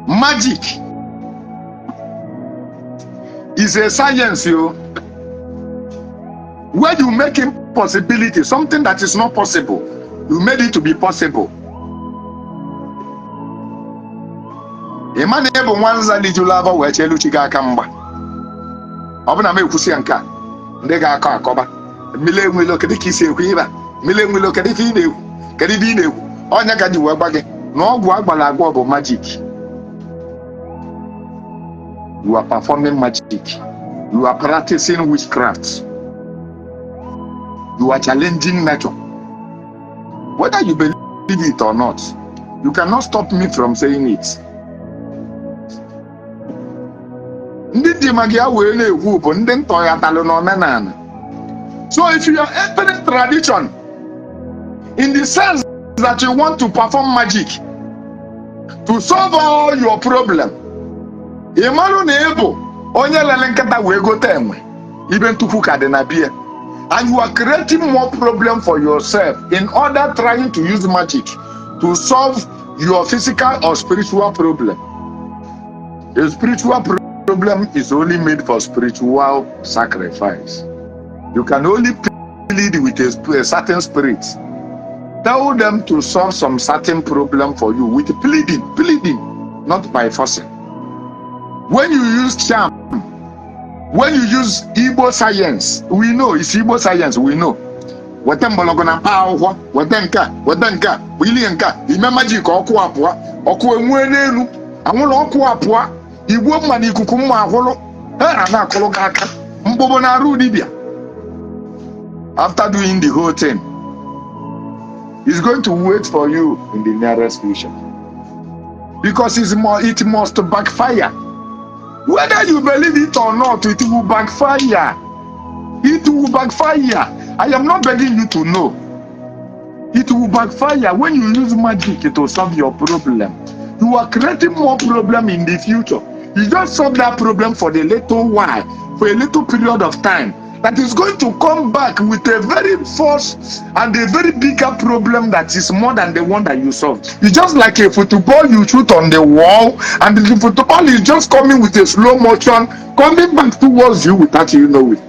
Magic is a science, where you make impossibility, something that is not possible, you made it to be possible. Imane ebo nwanza lijulava wechelu chiga kamba. Obuna me kusi anka. Ndega aka akoba. Mile nwilo kedi kisi ekwiba. Mile nwilo kedi fine. Kedi bine. Onya gaji wagbage. No ogwu agbala agwo bụ magic. You are performing magic. You are practicing witchcraft. You are challenging nature. Whether you believe it or not, you cannot stop me from saying it. Ndị dị magia wee na-ekwu bụ ndị ntọ ya talụ n'omenala. So if you are entering tradition in the sense that you want to perform magic to solve all your problem, ịmarụ na ebo onye lele nkata wee gote enwe ibe ntukwu ka dị na bia, and you are creating more problem for yourself in order trying to use magic to solve your physical or spiritual problem. A spiritual problem is only made for spiritual sacrifice. You can only plead with a certain spirit. Tell them to solve some certain problem for you with pleading, not by forcing. When you use charm, when you use Igbo science, we know it's Igbo science, we know. Wetembologo power, wetenka, willianka, ime magic oku apua, oku enwe n'elu, anwụrụ oku apua, Igbo mma n'ikuku mma ahụrụ, na akụrụ aka, mbobo na arụ dibia. After doing the whole thing, he's going to wait for you in the nearest future. Because it must backfire. Whether you believe it or not, it will backfire. It will backfire. I am not begging you to know. It will backfire. When you use magic to solve your problem, you are creating more problem in the future. You just solve that problem for a little while, for a little period of time. That is going to come back with a very force and a very bigger problem that is more than the one that you solved. It's just like a football you shoot on the wall, and the football is just coming with a slow motion, coming back towards you without you know it.